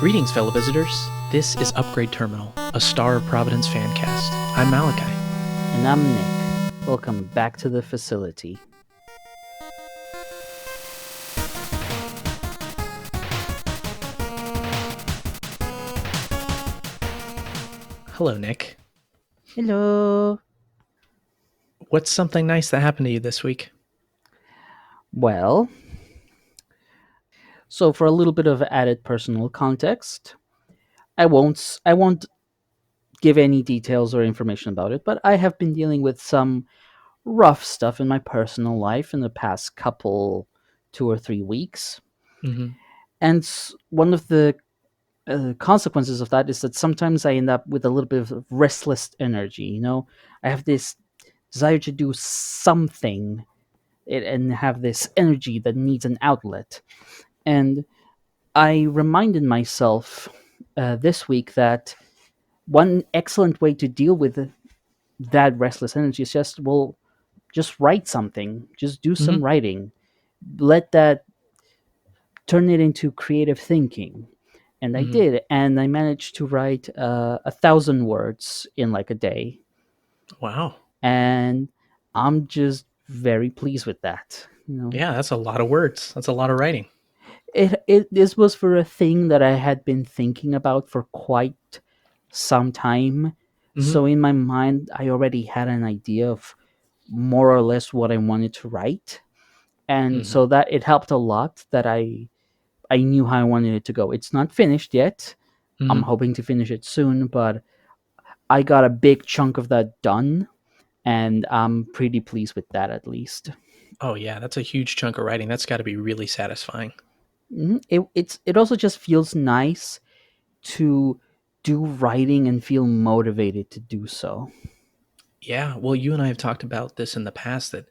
Greetings, fellow visitors. This is Upgrade Terminal, a Star of Providence fancast. I'm Malachi. And I'm Nick. Welcome back to the facility. Hello, Nick. Hello. What's something nice that happened to you this week? Well, so for a little bit of added personal context, I won't give any details or information about it, but I have been dealing with some rough stuff in my personal life in the past 2 or 3 weeks. Mm-hmm. And one of the consequences of that is that sometimes I end up with a little bit of restless energy. I have this desire to do something and have this energy that needs an outlet. And I reminded myself this week that one excellent way to deal with that restless energy is just write something, just do some writing, let that turn it into creative thinking. And I did, and I managed to write 1,000 words in like a day. Wow. And I'm just very pleased with that. Yeah, that's a lot of words. That's a lot of writing. This was for a thing that I had been thinking about for quite some time. So in my mind, I already had an idea of more or less what I wanted to write. And so that it helped a lot that I knew how I wanted it to go. It's not finished yet. I'm hoping to finish it soon, but I got a big chunk of that done, and I'm pretty pleased with that at least. Oh, yeah, that's a huge chunk of writing. That's got to be really satisfying. It also just feels nice to do writing and feel motivated to do so. Yeah, well, you and I have talked about this in the past that,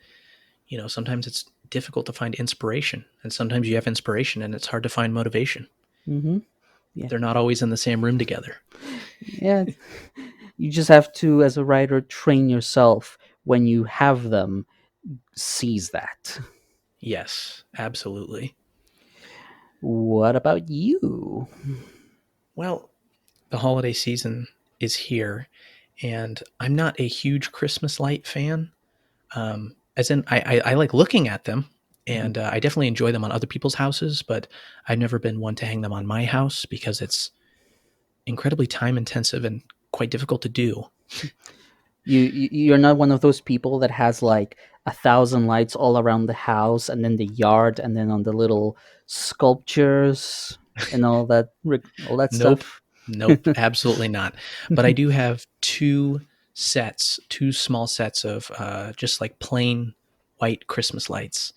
sometimes it's difficult to find inspiration, and sometimes you have inspiration and it's hard to find motivation. Yeah. They're not always in the same room together. Yeah. You just have to, as a writer, train yourself when you have them, seize that. Yes, absolutely. What about you? Well, the holiday season is here, and I'm not a huge Christmas light fan. As in, I like looking at them, and I definitely enjoy them on other people's houses, but I've never been one to hang them on my house because it's incredibly time intensive and quite difficult to do. You're not one of those people that has like 1,000 lights all around the house, and then the yard, and then on the little sculptures and all that Nope. stuff. Nope, absolutely not. But I do have two small sets of just like plain white Christmas lights.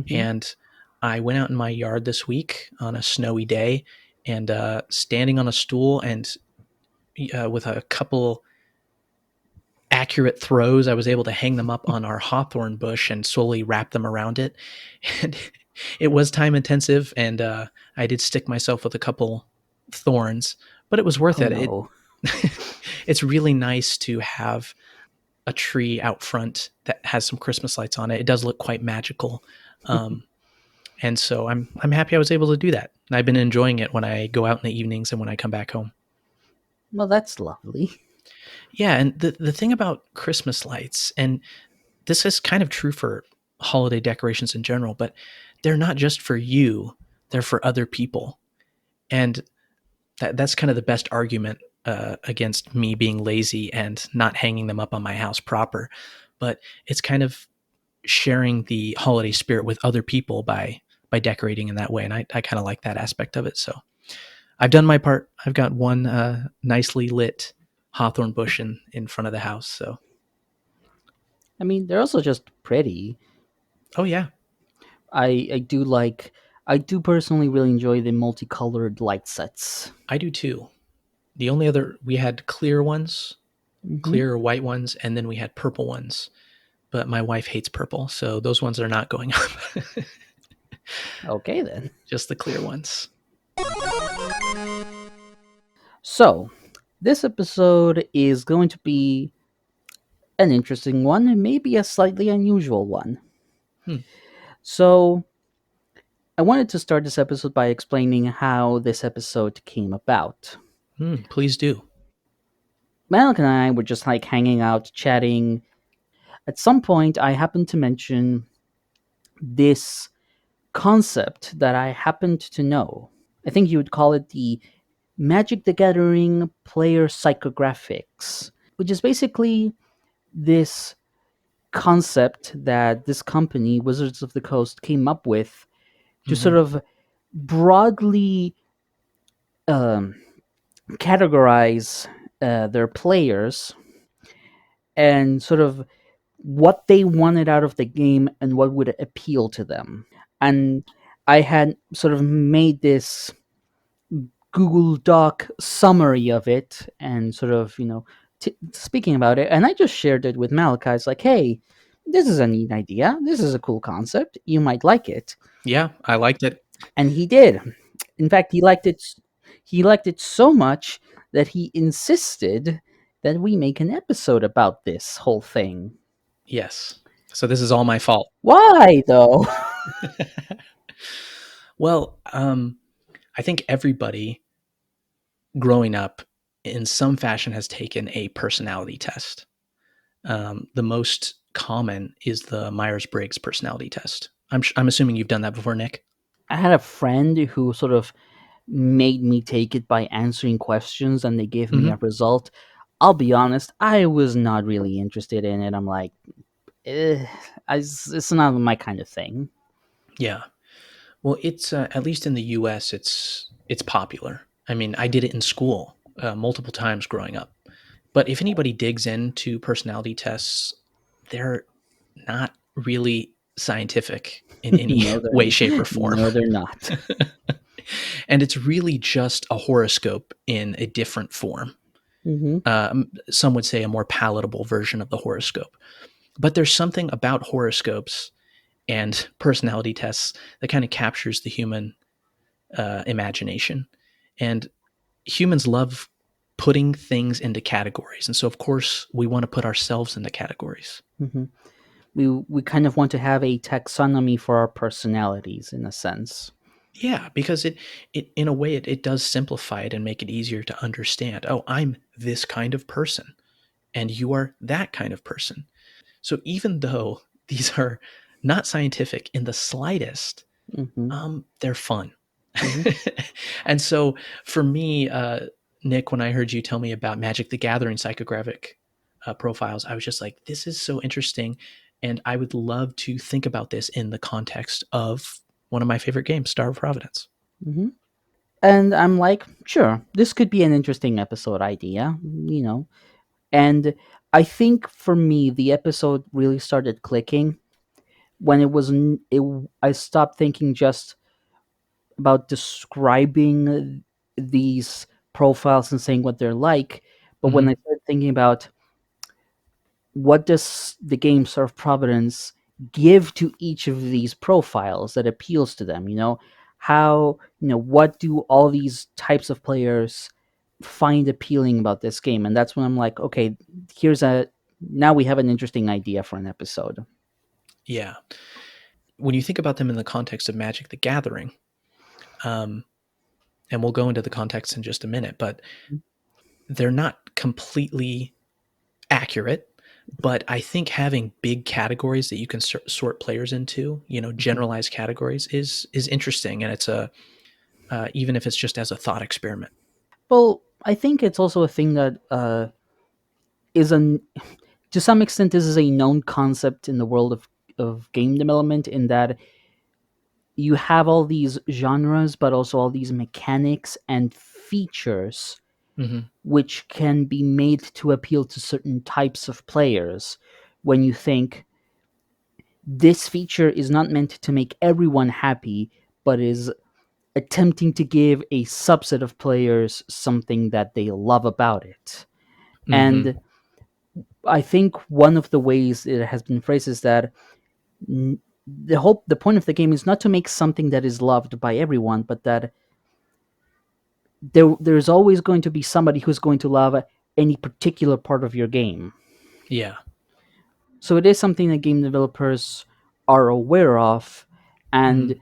And I went out in my yard this week on a snowy day, and standing on a stool and with a couple accurate throws, I was able to hang them up on our hawthorn bush and slowly wrap them around it. And it was time intensive, and I did stick myself with a couple thorns, but it was worth it. No. It's really nice to have a tree out front that has some Christmas lights on it. It does look quite magical. And so I'm happy I was able to do that. And I've been enjoying it when I go out in the evenings and when I come back home. Well, that's lovely. Yeah, and the thing about Christmas lights, and this is kind of true for holiday decorations in general, but they're not just for you, they're for other people. And that's kind of the best argument against me being lazy and not hanging them up on my house proper. But it's kind of sharing the holiday spirit with other people by decorating in that way. And I kind of like that aspect of it. So I've done my part. I've got one nicely lit hawthorn bush in front of the house. So, I mean, they're also just pretty. oh yeah. I do personally really enjoy the multicolored light sets. I do too. The only other, we had clear ones, clear white ones, and then we had purple ones. But my wife hates purple, so those ones are not going up. Okay, then. Just the clear ones. So, this episode is going to be an interesting one and maybe a slightly unusual one. So, I wanted to start this episode by explaining how this episode came about. Please do. Malik and I were just like hanging out, chatting. At some point, I happened to mention this concept that I happened to know. I think you would call it the Magic the Gathering player psychographics, which is basically this concept that this company, Wizards of the Coast, came up with to Hmm. sort of broadly um, categorize their players and sort of what they wanted out of the game and what would appeal to them. And I had sort of made this Google Doc summary of it and sort of, speaking about it. And I just shared it with Malachi. It's like, hey, this is a neat idea. This is a cool concept. You might like it. Yeah, I liked it. And he did. In fact, he liked it. He liked it so much that he insisted that we make an episode about this whole thing. Yes. So this is all my fault. Why though? Well, I think everybody growing up in some fashion has taken a personality test. The most common is the Myers-Briggs personality test. I'm assuming you've done that before, Nick. I had a friend who sort of made me take it by answering questions and they gave me a Hmm. result. I'll be honest, I was not really interested in it. I'm like, eh, it's not my kind of thing. Yeah. Well, it's at least in the U.S. It's popular. I mean, I did it in school multiple times growing up. But if anybody digs into personality tests, they're not really scientific in any No, way, shape, or form. no, they're not. And it's really just a horoscope in a different form. Hmm. Some would say a more palatable version of the horoscope. But there's something about horoscopes and personality tests that kind of captures the human imagination. And humans love putting things into categories. And so, of course, we want to put ourselves into categories. Hmm. We kind of want to have a taxonomy for our personalities in a sense. Yeah, because it in a way it does simplify it and make it easier to understand. Oh, I'm this kind of person, and you are that kind of person. So even though these are not scientific in the slightest, Hmm. they're fun. Hmm. And so for me, Nick, when I heard you tell me about Magic the Gathering psychographic profiles, I was just like, this is so interesting. And I would love to think about this in the context of one of my favorite games, Star of Providence. Hmm. And I'm like, sure, this could be an interesting episode idea. And I think for me, the episode really started clicking when I stopped thinking just about describing these profiles and saying what they're like, but when I Hmm. started thinking about what does the game Star of Providence give to each of these profiles that appeals to them, what do all these types of players find appealing about this game? And that's when I'm like, okay, now we have an interesting idea for an episode. Yeah. When you think about them in the context of Magic the Gathering, um, and we'll go into the context in just a minute, but they're not completely accurate. But I think having big categories that you can sort players into, Mhm. generalized categories, is interesting, and it's a even if it's just as a thought experiment. Well, I think it's also a thing that is an to some extent this is a known concept in the world of game development, in that you have all these genres but also all these mechanics and features Hmm. which can be made to appeal to certain types of players. When you think this feature is not meant to make everyone happy, but is attempting to give a subset of players something that they love about it. Hmm. And I think one of the ways it has been phrased is that the point of the game is not to make something that is loved by everyone, but that there's always going to be somebody who's going to love any particular part of your game. Yeah. So it is something that game developers are aware of, Hmm. and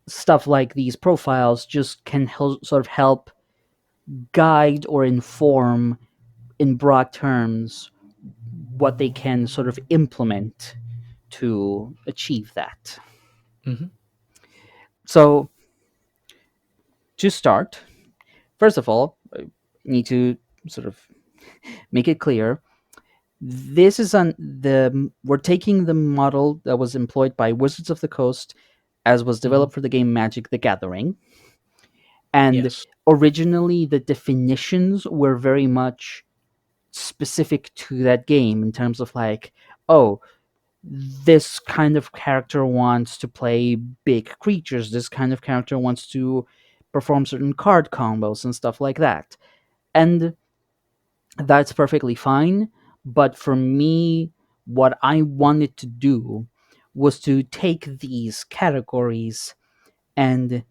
stuff like these profiles just can sort of help guide or inform in broad terms what they can sort of implement to achieve that. Hmm. So to start, first of all, I need to sort of make it clear this is on the we're taking the model that was employed by Wizards of the Coast as was Hmm. developed for the game Magic the Gathering. And Yes. originally the definitions were very much specific to that game in terms of like, oh, this kind of character wants to play big creatures, this kind of character wants to perform certain card combos and stuff like that. And that's perfectly fine. But for me, what I wanted to do was to take these categories and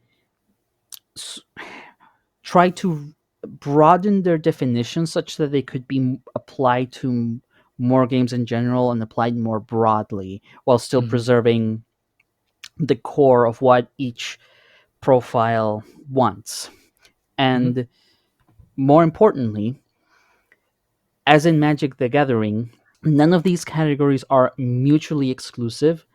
try to broaden their definition such that they could be applied to more games in general and applied more broadly while still Hmm. preserving the core of what each profile wants. Hmm. And more importantly, as in Magic the Gathering, none of these categories are mutually exclusive.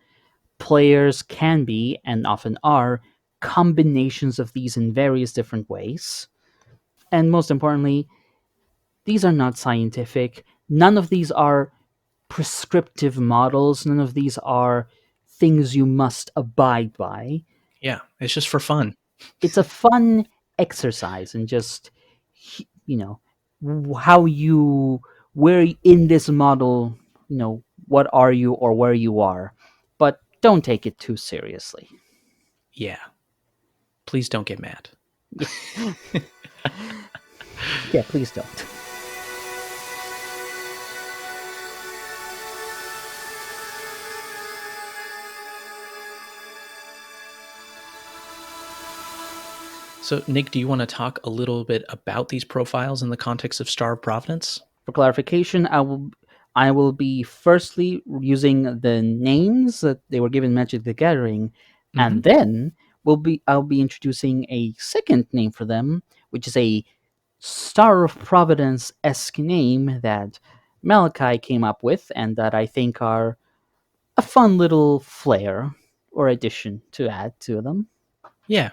Players can be, and often are, combinations of these in various different ways. And most importantly, these are not scientific. None of these are prescriptive models. None of these are things you must abide by. Yeah, it's just for fun. It's a fun exercise and just, you know, how you, where in this model, what are you or where you are. But don't take it too seriously. Yeah, please don't get mad. Yeah, yeah, please don't. So, Nick, do you want to talk a little bit about these profiles in the context of Star of Providence? For clarification, I will be firstly using the names that they were given Magic the Gathering, Hmm. and then I'll be introducing a second name for them, which is a Star of Providence esque name that Malachi came up with, and that I think are a fun little flair or addition to add to them. Yeah,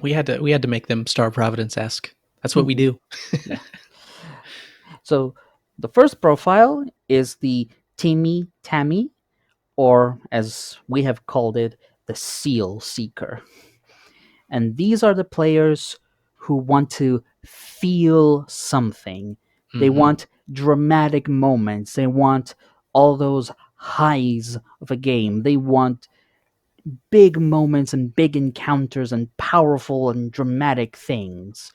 we had to make them Star of Providence esque. That's what we do. Yeah. So the first profile is the Timmy Tammy, or as we have called it, the Seal Seeker. And these are the players who want to feel something. They Hmm. want dramatic moments. They want all those highs of a game. They want big moments and big encounters and powerful and dramatic things.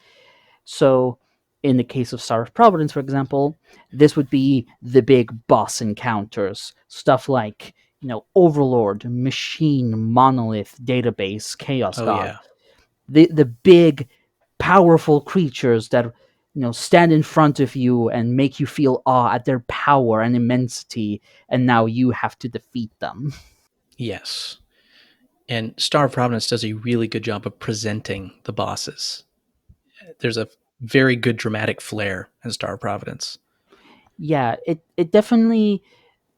So, in the case of Star of Providence, for example, this would be the big boss encounters. Stuff like, Overlord, Machine, Monolith, Database, Chaos Oh God. yeah. The big, powerful creatures that, stand in front of you and make you feel awe at their power and immensity, and now you have to defeat them. Yes. And Star of Providence does a really good job of presenting the bosses. There's a very good dramatic flair in Star of Providence. Yeah, it definitely,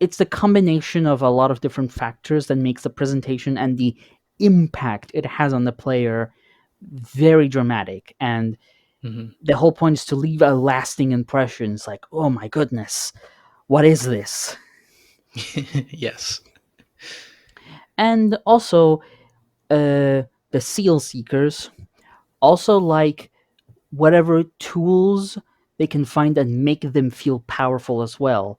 it's the combination of a lot of different factors that makes the presentation and the impact it has on the player very dramatic. And Hmm. the whole point is to leave a lasting impression. It's like, oh my goodness, what is this? Yes. And also, the Seal Seekers also like whatever tools they can find that make them feel powerful as well.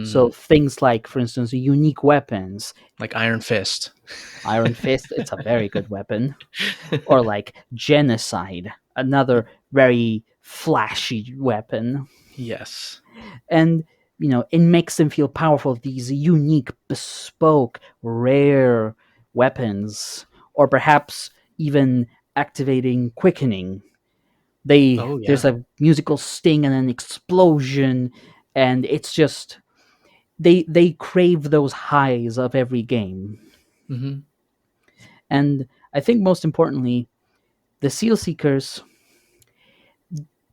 So Mm. things like, for instance, unique weapons. Like Iron Fist. Iron Fist, it's a very good weapon. Or like genocide, another very flashy weapon. Yes. And it makes them feel powerful. These unique, bespoke, rare weapons, or perhaps even activating quickening. Oh There's yeah. a musical sting and an explosion, and it's just they crave those highs of every game. Hmm. And I think most importantly, the Seal Seekers,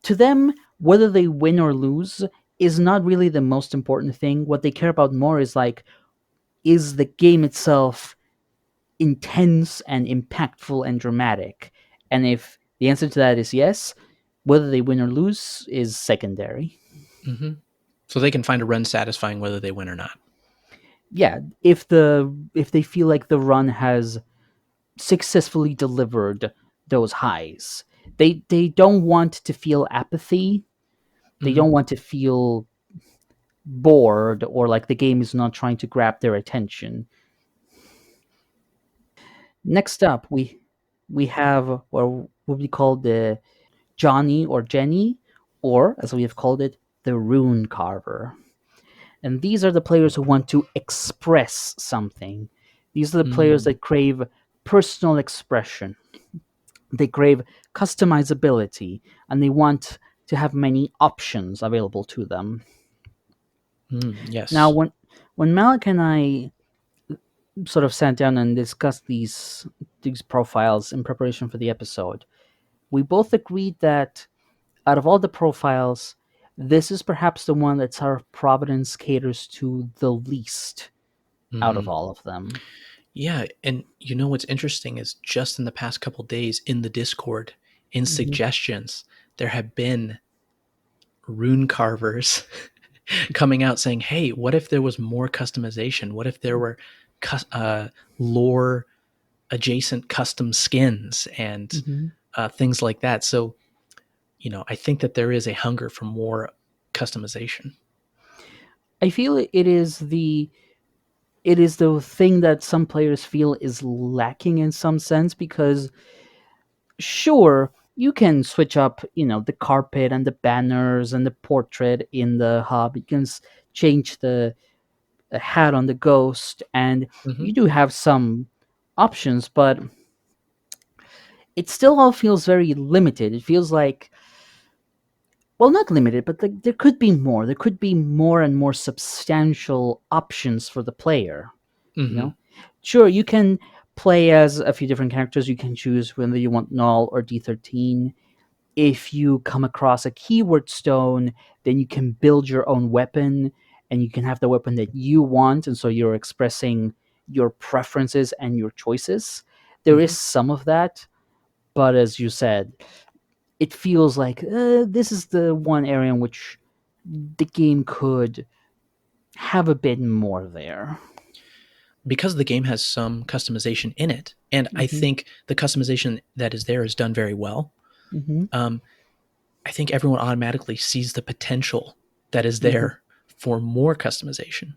to them, whether they win or lose is not really the most important thing. What they care about more is like, is the game itself intense and impactful and dramatic? And if the answer to that is yes, whether they win or lose is secondary. Mm-hmm. So they can find a run satisfying whether they win or not. Yeah, if they feel like the run has successfully delivered those highs, they don't want to feel apathy. They Mm-hmm. don't want to feel bored or like the game is not trying to grab their attention. Next up, we have what we call the Johnny or Jenny, or as we have called it, the Rune Carver. And these are the players who want to express something. These are the players Mm. that crave personal expression. They crave customizability, and they want to have many options available to them. Now, Yes. when Malik and I sort of sat down and discussed these profiles in preparation for the episode, we both agreed that out of all the profiles, this is perhaps the one that Star of Providence caters to the least out Mm-hmm. of all of them. Yeah, and you know what's interesting is just in the past couple days in the Discord, in Hmm. suggestions, there have been rune carvers coming out saying, "Hey, what if there was more customization? What if there were lore adjacent custom skins and Hmm. things like that?" So, I think that there is a hunger for more customization. I feel it is the thing that some players feel is lacking in some sense because sure you can switch up the carpet and the banners and the portrait in the hub. You can change the hat on the ghost, and Hmm. you do have some options, but it still all feels very limited. It feels like, well, not limited, but there could be more. There could be more and more substantial options for the player. You Hmm. know, sure, you can play as a few different characters. You can choose whether you want null or D13. If you come across a keyword stone, then you can build your own weapon, and you can have the weapon that you want, and so you're expressing your preferences and your choices. There is Hmm. some of that, but as you said, it feels like this is the one area in which the game could have a bit more there. Because the game has some customization in it, and I Hmm. think the customization that is there is done very well. Hmm. Um, I think everyone automatically sees the potential that is Hmm. there for more customization.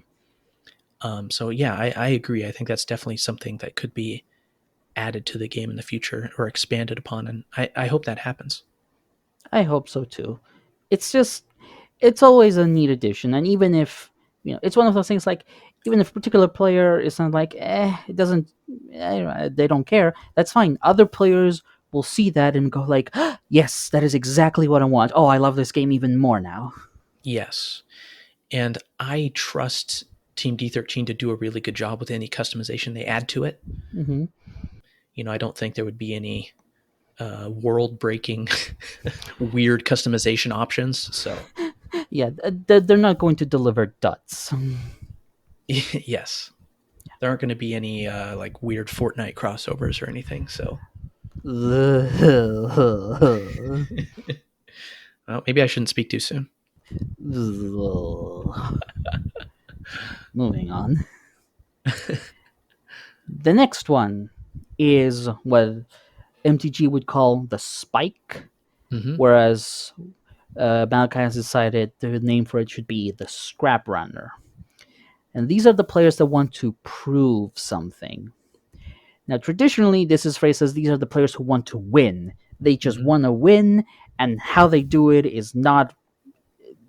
So yeah, I agree. I think that's definitely something that could be added to the game in the future or expanded upon, and I hope that happens. I hope so too. It's just, it's always a neat addition, and even if it's one of those things like, even if a particular player is not like, it doesn't, they don't care. That's fine. Other players will see that and go like, yes, that is exactly what I want. Oh, I love this game even more now. Yes, and I trust Team D13 to do a really good job with any customization they add to it. Hmm. I don't think there would be any world breaking weird customization options. So Yeah, they're not going to deliver duds. yes, there aren't going to be any like weird Fortnite crossovers or anything. So well, maybe I shouldn't speak too soon. Moving on. The next one is what MTG would call the Spike, Hmm. whereas Malachi has decided the name for it should be the Scrap Runner. And these are the players that want to prove something. Now, traditionally, this is phrased as these are the players who want to win. They just Hmm. want to win, and how they do it is not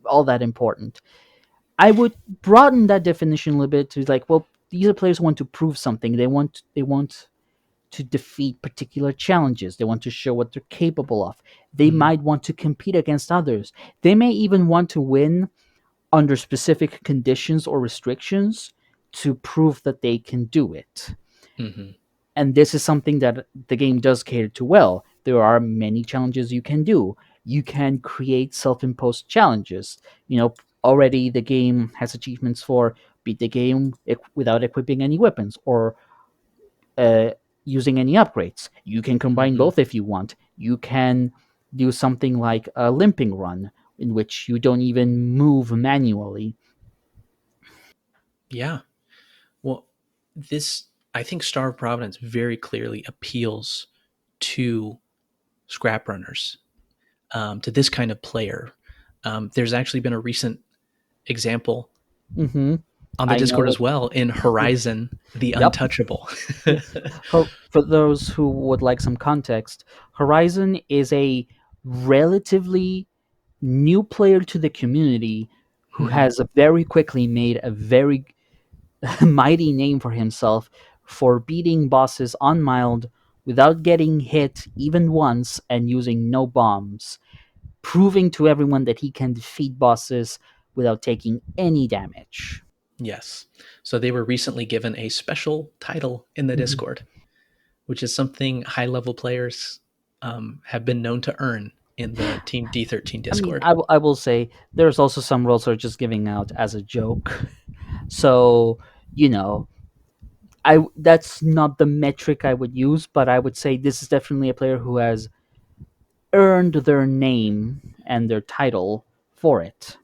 all that important. I would broaden that definition a little bit to like, well, these are players who want to prove something. They want to defeat particular challenges. They want to show what they're capable of. They Hmm. might want to compete against others. They may even want to win under specific conditions or restrictions to prove that they can do it. Hmm. And this is something that the game does cater to well. There are many challenges you can do. You can create self-imposed challenges. Already the game has achievements for beat the game without equipping any weapons, or uh, using any upgrades. You can combine Hmm. both if you want. You can do something like a limping run, in which you don't even move manually. Yeah. Well, this, I think Star of Providence very clearly appeals to scrap runners, to this kind of player. There's actually been a recent example Hmm. on the I Discord know as it. well in Horizon the Yep. Untouchable. Yes. For those who would like some context, Horizon is a relatively new player to the community who Hmm. has very quickly made a very mighty name for himself for beating bosses on mild without getting hit even once and using no bombs, proving to everyone that he can defeat bosses without taking any damage. Yes. So they were recently given a special title in the Mhm. Discord, which is something high level players have been known to earn in the Team D13 I mean, Discord. I will say there's also some roles that are just giving out as a joke. So, you know, that's not the metric I would use, but I would say this is definitely a player who has earned their name and their title for it.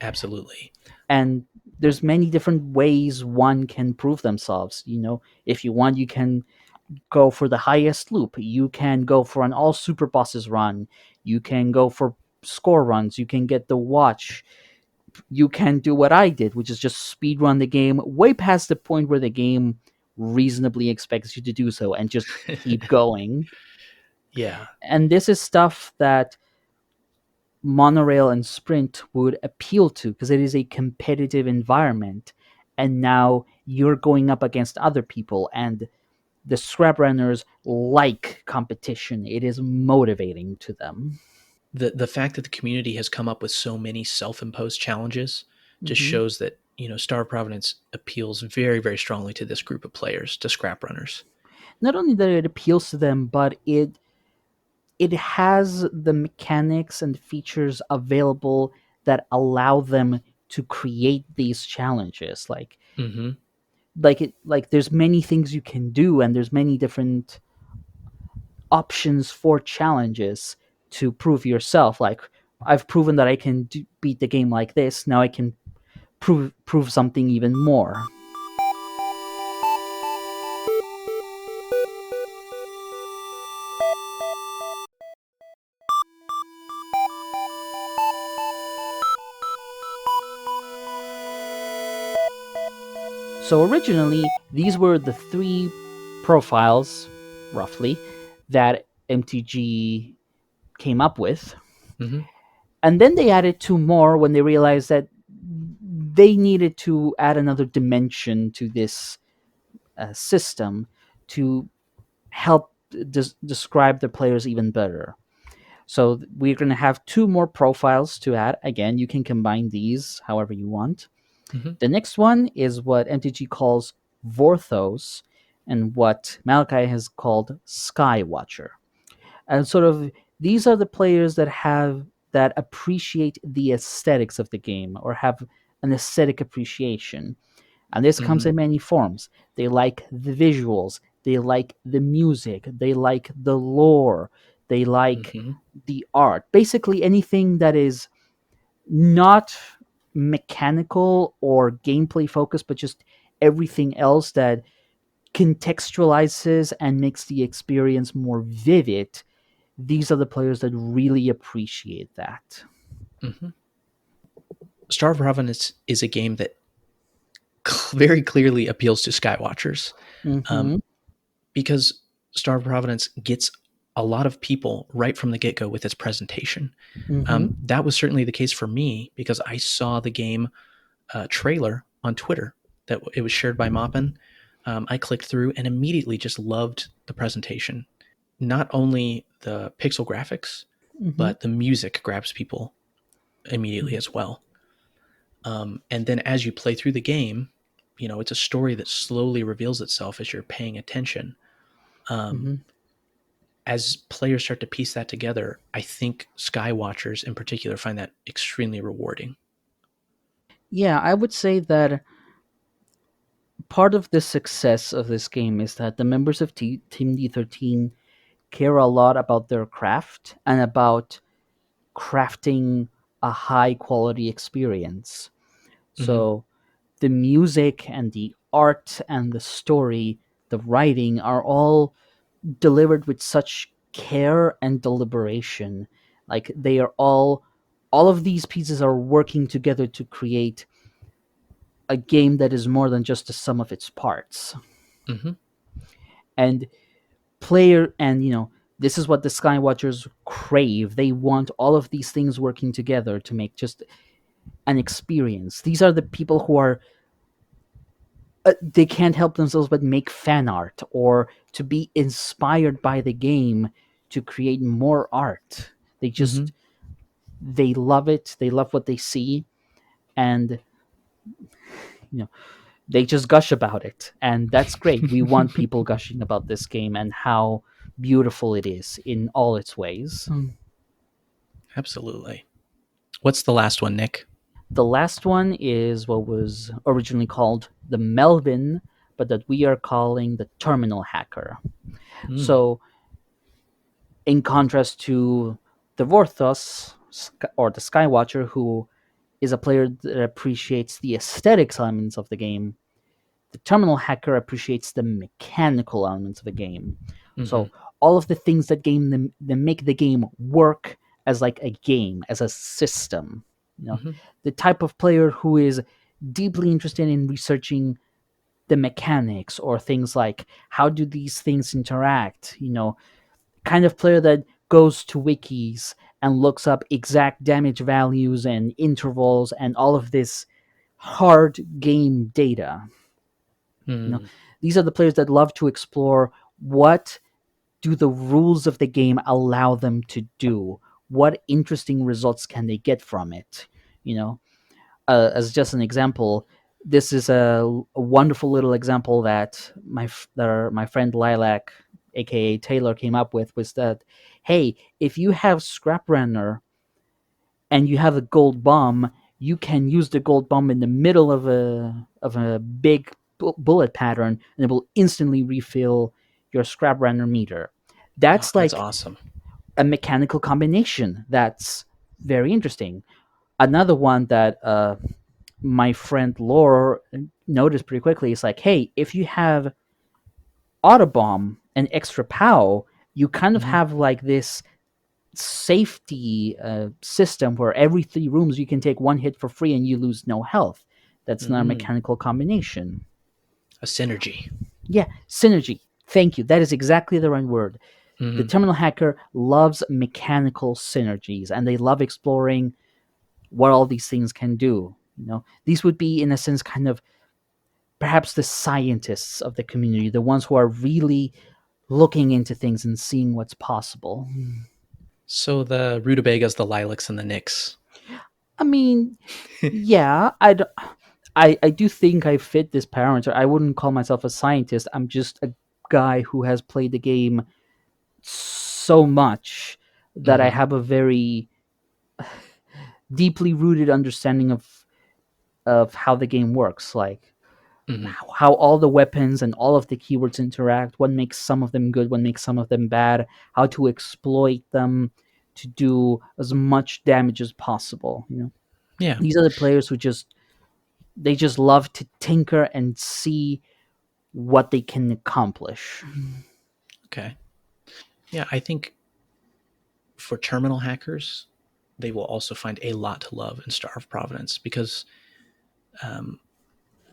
Absolutely. And there's many different ways one can prove themselves. If you want, you can go for the highest loop. You can go for an all super bosses run. You can go for score runs. You can get the watch. You can do what I did, which is just speed run the game way past the point where the game reasonably expects you to do so and just keep going. Yeah. And this is stuff that monorail and sprint would appeal to because it is a competitive environment, and now you're going up against other people, and the scrap runners like competition. It is motivating to them. The fact that the community has come up with so many self-imposed challenges just Hmm. shows that, Star of Providence appeals very, very strongly to this group of players, to scrap runners. Not only that it appeals to them, but it has the mechanics and features available that allow them to create these challenges. Hmm. There's many things you can do, and there's many different options for challenges to prove yourself. Like, I've proven that I can beat the game like this. Now I can prove something even more. So originally, these were the three profiles, roughly, that MTG came up with. Hmm. And then they added two more when they realized that they needed to add another dimension to this system to help describe the players even better. So we're going to have two more profiles to add. Again, you can combine these however you want. Hmm. The next one is what MTG calls Vorthos, and what Malachi has called Skywatcher. And sort of these are the players that appreciate the aesthetics of the game, or have an aesthetic appreciation. And this comes Hmm. in many forms. They like the visuals, they like the music, they like the lore, they like Hmm. the art. Basically anything that is not mechanical or gameplay focused, but just everything else that contextualizes and makes the experience more vivid. These are the players that really appreciate that. Hmm. Star of Providence is a game that very clearly appeals to Skywatchers, Mm-hmm. um, because Star of Providence gets a lot of people right from the get go with its presentation. Mm-hmm. That was certainly the case for me because I saw the game trailer on Twitter that it was shared by Moppin. I clicked through and immediately just loved the presentation. Not only the pixel graphics, Mm-hmm. but the music grabs people immediately as well. And then as you play through the game, it's a story that slowly reveals itself as you're paying attention. Um, hmm as players start to piece that together, I think Skywatchers in particular find that extremely rewarding. Yeah, I would say that part of the success of this game is that the members of Team D13 care a lot about their craft and about crafting a high quality experience. Hmm. So the music and the art and the story, the writing are all delivered with such care and deliberation. Like they are all of these pieces are working together to create a game that is more than just the sum of its parts. Hmm. And player and this is what the Skywatchers crave. They want all of these things working together to make just an experience. These are the people who are they can't help themselves but make fan art or to be inspired by the game to create more art. They Hmm. just they love it. They love what they see, and you know they just gush about it, and that's great. We want people gushing about this game and how beautiful it is in all its ways. Absolutely. What's the last one, Nick? The last one is what was originally called the Melvin, but that we are calling the Terminal Hacker. Mm. So, in contrast to the Vorthos or the Skywatcher, who is a player that appreciates the aesthetics elements of the game, the Terminal Hacker appreciates the mechanical elements of the game. Hmm. So all of the things that make the game work as like a game, as a system. You know, Hmm. the type of player who is deeply interested in researching the mechanics or things like how do these things interact. Kind of player that goes to wikis and looks up exact damage values and intervals and all of this hard game data. You know, Mm. these are the players that love to explore what do the rules of the game allow them to do? What interesting results can they get from it? You know, as just an example, this is a wonderful little example that my friend Lilac, aka Taylor, came up with was that, hey, if you have Scrap Runner and you have a gold bomb, you can use the gold bomb in the middle of a big bullet pattern, and it will instantly refill your Scrap Runner meter. Oh, That's that's like awesome. a mechanical combination that's very interesting. Another one that my friend Lore noticed pretty quickly is like, hey, if you have Autobomb and extra POW, you kind of Hmm. have like this safety system where every 3 rooms you can take one hit for free and you lose no health. That's not a Mm. mechanical combination. A synergy. Yeah, synergy. Thank you. That is exactly the right word. The Hmm. Terminal Hacker loves mechanical synergies and they love exploring what all these things can do. These would be, in a sense, kind of perhaps the scientists of the community, the ones who are really looking into things and seeing what's possible. So the rutabagas, the lilacs, and the nicks. I mean, yeah, I do think I fit this parameter. I wouldn't call myself a scientist. I'm just a guy who has played the game so much that I Hmm. have a very deeply rooted understanding of how the game works. Like Hmm. how all the weapons and all of the keywords interact, what makes some of them good, what makes some of them bad, how to exploit them to do as much damage as possible. Yeah. These are the players who just love to tinker and see what they can accomplish. Okay. Yeah, I think for terminal hackers, they will also find a lot to love in Star of Providence because, um,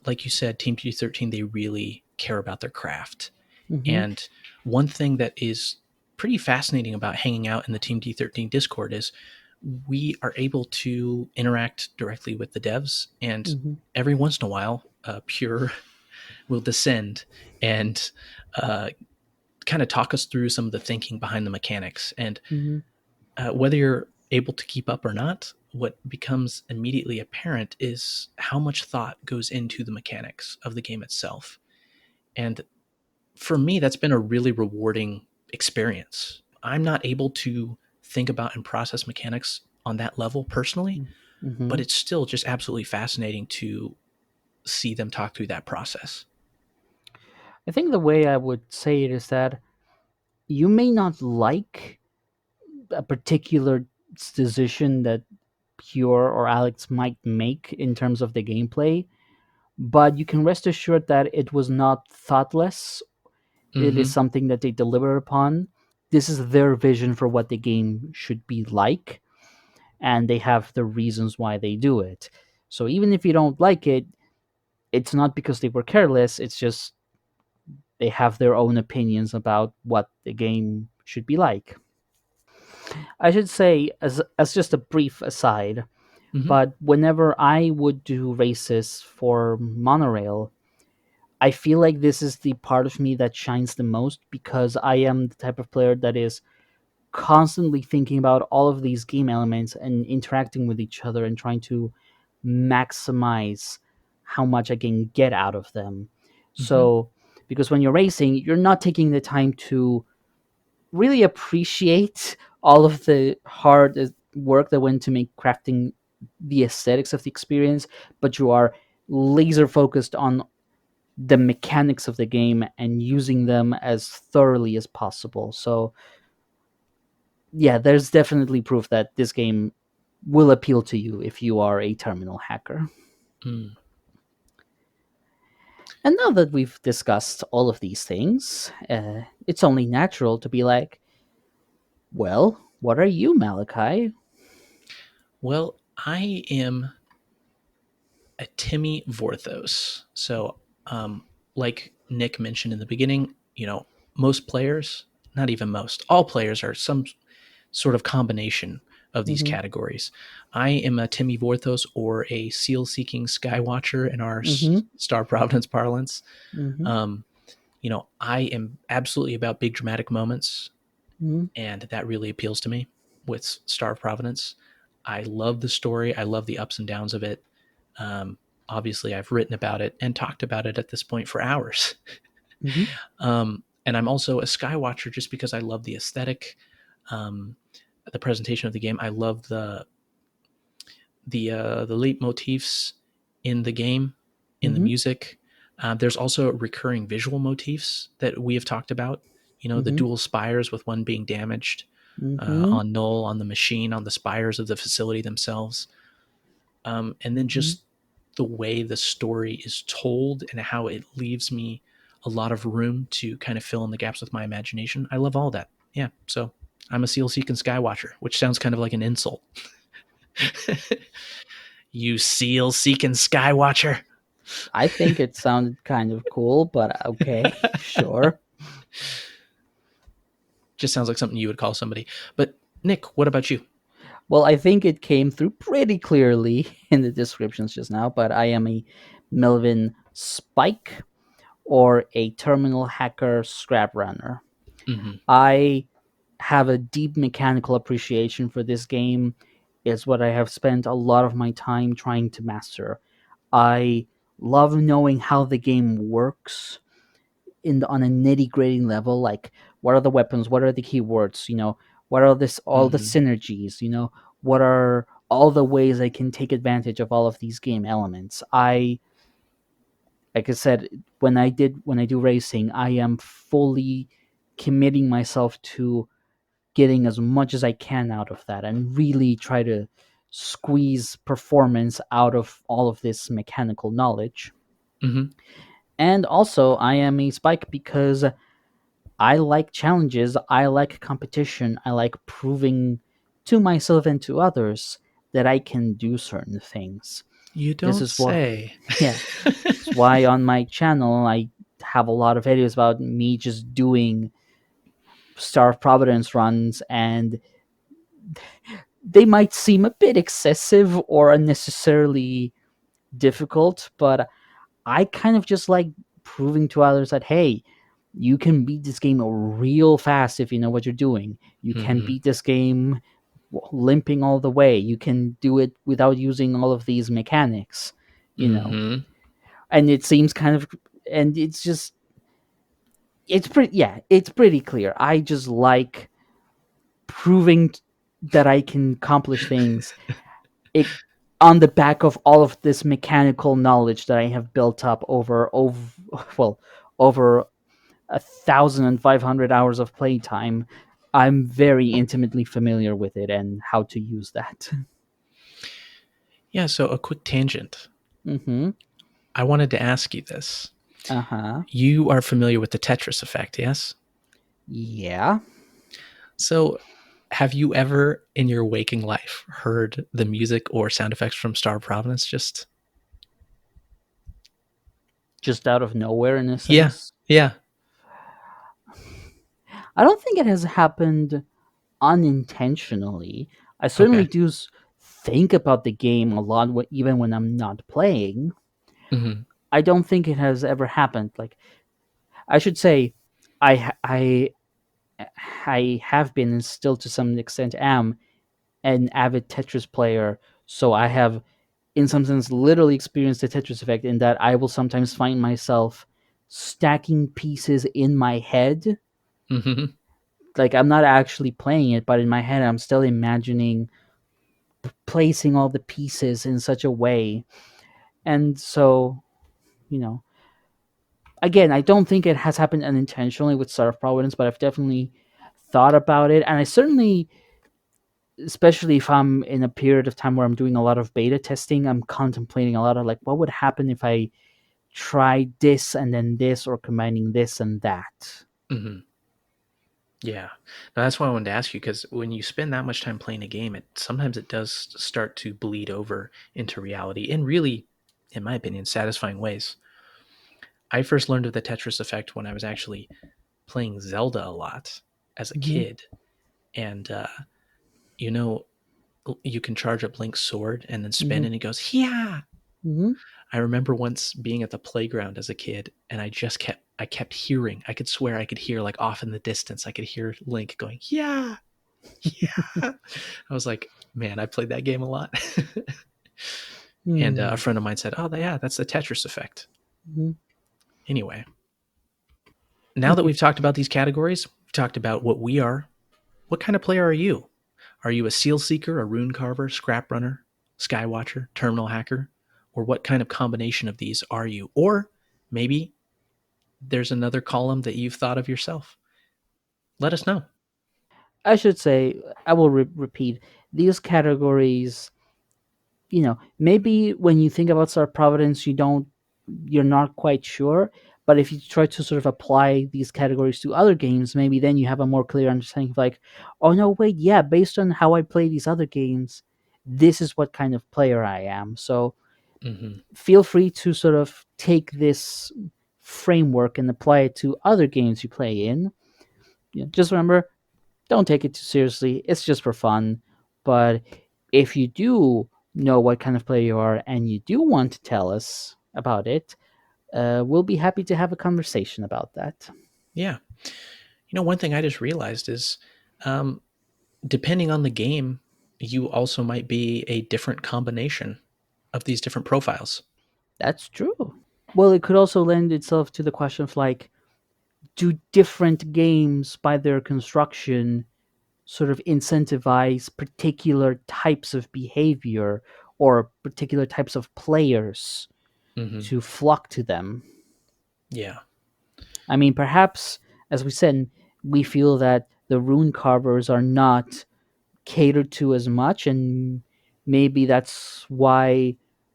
like you said, Team G13, they really care about their craft. Hmm And one thing that is pretty fascinating about hanging out in the Team D13 Discord is we are able to interact directly with the devs. And hmm every once in a while, Pure will descend and uh, kind of talk us through some of the thinking behind the mechanics. And hmm whether you're able to keep up or not, what becomes immediately apparent is how much thought goes into the mechanics of the game itself. And for me, that's been a really rewarding experience. I'm not able to think about and process mechanics on that level personally, but Mm-hmm. it's still just absolutely fascinating to see them talk through that process. I think the way I would say it is that you may not like a particular decision that Pure or Alex might make in terms of the gameplay, but you can rest assured that it was not thoughtless. It is Mm-hmm. something that they deliver upon. This is their vision for what the game should be like, and they have the reasons why they do it. So even if you don't like it, it's not because they were careless, it's just they have their own opinions about what the game should be like. I should say, as just a brief aside, Mm-hmm. but whenever I would do races for monorail, I feel like this is the part of me that shines the most because I am the type of player that is constantly thinking about all of these game elements and interacting with each other and trying to maximize how much I can get out of them. Mm-hmm. So, because when you're racing, you're not taking the time to really appreciate all of the hard work that went to make crafting the aesthetics of the experience, but you are laser focused on the mechanics of the game and using them as thoroughly as possible. So, yeah, there's definitely proof that this game will appeal to you if you are a terminal hacker. Mm. And now that we've discussed all of these things, it's only natural to be like, well, what are you, Malachi? Well, I am a Timmy Vorthos. So, like Nick mentioned in the beginning, most players, not even most, all players are some sort of combination of these Mm-hmm. categories. I am a Timmy Vorthos or a seal seeking skywatcher in our Mm-hmm. Star of Providence parlance. Mm-hmm. Um, I am absolutely about big dramatic moments, Mm-hmm. and that really appeals to me with Star of Providence. I love the story. I love the ups and downs of it. Um, Obviously, I've written about it and talked about it at this point for hours. Mm-hmm. And I'm also a Skywatcher just because I love the aesthetic, um, the presentation of the game. I love the leitmotifs in the game, in the Mm-hmm. music. There's also recurring visual motifs that we have talked about. The Mm-hmm. dual spires with one being damaged Mm-hmm. on Null, on the machine, on the spires of the facility themselves. And then Mm-hmm. just the way the story is told and how it leaves me a lot of room to kind of fill in the gaps with my imagination. I love all that. Yeah. So I'm a seal seeking skywatcher, which sounds kind of like an insult. You seal seeking skywatcher. I think it sounded kind of cool, but okay, sure. Just sounds like something you would call somebody. But Nick, what about you? Well, I think it came through pretty clearly in the descriptions just now, but I am a Melvin Spike or a terminal hacker scrap runner. Mm-hmm. I have a deep mechanical appreciation for this game. It's what I have spent a lot of my time trying to master. I love knowing how the game works on a nitty gritty level, like what are the weapons, what are the keywords, what are this all the Mm-hmm. synergies, what are all the ways I can take advantage of all of these game elements. Like I said, when I do racing, I am fully committing myself to getting as much as I can out of that and really try to squeeze performance out of all of this mechanical knowledge. Mm-hmm. And also, I am a spike because I like challenges, I like competition, I like proving to myself and to others that I can do certain things. You This don't is what, say. yeah, it's why on my channel I have a lot of videos about me just doing Star of Providence runs, and they might seem a bit excessive or unnecessarily difficult, but I kind of just like proving to others that, hey, you can beat this game real fast if you know what you're doing. You can Mm-hmm. beat this game limping all the way. You can do it without using all of these mechanics, you know. Mm-hmm. And it seems kind of, and it's just, it's pretty clear. I just like proving that I can accomplish things it, on the back of all of this mechanical knowledge that I have built up over 1,500 hours of playtime. I'm very intimately familiar with it and how to use that. Yeah, so a quick tangent. Mm-hmm. I wanted to ask you this. Uh-huh. You are familiar with the Tetris Effect, yes? Yeah. So, have you ever in your waking life heard the music or sound effects from Star of Providence? Just Just out of nowhere in a yeah, sense. yeah. I don't think it has happened unintentionally. I certainly Okay. do think about the game a lot, even when I'm not playing. Hmm. I don't think it has ever happened. Like I should say, I ha- I have been and still to some extent am an avid Tetris player. So I have, in some sense, literally experienced the Tetris effect in that I will sometimes find myself stacking pieces in my head. Hmm. Like I'm not actually playing it, but in my head, I'm still imagining placing all the pieces in such a way. And so, you know, again, I don't think it has happened unintentionally with Star of Providence, but I've definitely thought about it. And I certainly, especially if I'm in a period of time where I'm doing a lot of beta testing, I'm contemplating a lot of like, what would happen if I try this and then this, or combining this and that. Hmm. Yeah. Now, that's why I wanted to ask you because when you spend that much time playing a game, it sometimes it does start to bleed over into reality in really, in my opinion, satisfying ways. I first learned of the Tetris effect when I was actually playing Zelda a lot as a Hmm. kid, and you know, you can charge up Link's sword and then spin, Hmm. and it goes yeah. Hmm. I remember once being at the playground as a kid, and I kept hearing. I could swear I could hear like off in the distance. I could hear Link going yeah, yeah. I was like, man, I played that game a lot. And a Hmm. friend of mine said, "Oh, yeah, that's the Tetris effect." Hmm. Anyway, now that we've talked about these categories, we've talked about what we are. What kind of player are you? Are you a seal seeker, a rune carver, scrap runner, skywatcher, terminal hacker? Or what kind of combination of these are you? Or maybe there's another column that you've thought of yourself. Let us know. I should say, I will repeat these categories. Maybe when you think about Star Providence, you're not quite sure. But if you try to sort of apply these categories to other games, maybe then you have a more clear understanding of like, oh no, wait, yeah, based on how I play these other games, this is what kind of player I am. So Hmm. feel free to sort of take this framework and apply it to other games you play in. Just remember, don't take it too seriously. It's just for fun. But if you do know what kind of player you are and you do want to tell us about it, we'll be happy to have a conversation about that. Yeah. One thing I just realized is um, depending on the game, you also might be a different combination of these different profiles. That's true. Well, it could also lend itself to the question of like, do different games by their construction sort of incentivize particular types of behavior or particular types of players Hmm. to flock to them? Yeah. I mean, perhaps, as we said, we feel that the rune carvers are not catered to as much, and maybe that's why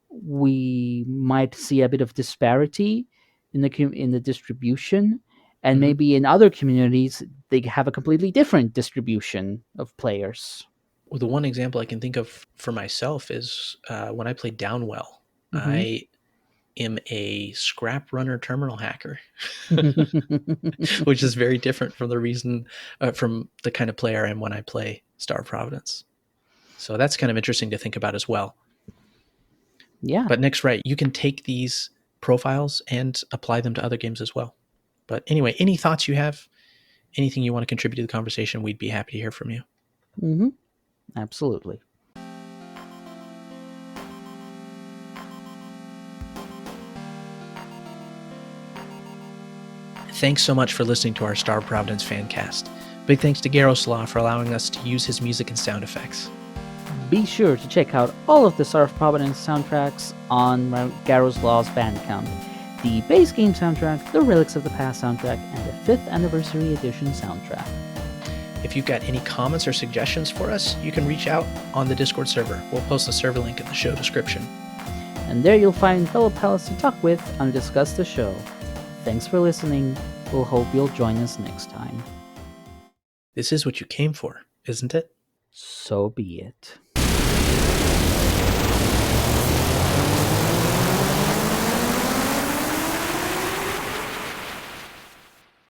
we might see a bit of disparity in the distribution. And Hmm. maybe in other communities, they have a completely different distribution of players. Well, the one example I can think of for myself is when I played Downwell. Hmm. I am a scrap runner terminal hacker, which is very different from the reason from the kind of player I am when I play Star of Providence. So that's kind of interesting to think about as well. Yeah. But Nick's right. You can take these profiles and apply them to other games as well. But anyway, any thoughts you have, anything you want to contribute to the conversation, we'd be happy to hear from you. Hmm. Absolutely. Thanks so much for listening to our Star of Providence fan cast. Big thanks to Garowslaw for allowing us to use his music and sound effects. Be sure to check out all of the Star of Providence soundtracks on Garowslaw's Bandcamp. The base game soundtrack, the Relics of the Past soundtrack, and the 5th Anniversary Edition soundtrack. If you've got any comments or suggestions for us, you can reach out on the Discord server. We'll post the server link in the show description. And there you'll find fellow pals to talk with and discuss the show. Thanks for listening. We'll hope you'll join us next time. This is what you came for, isn't it? So be it.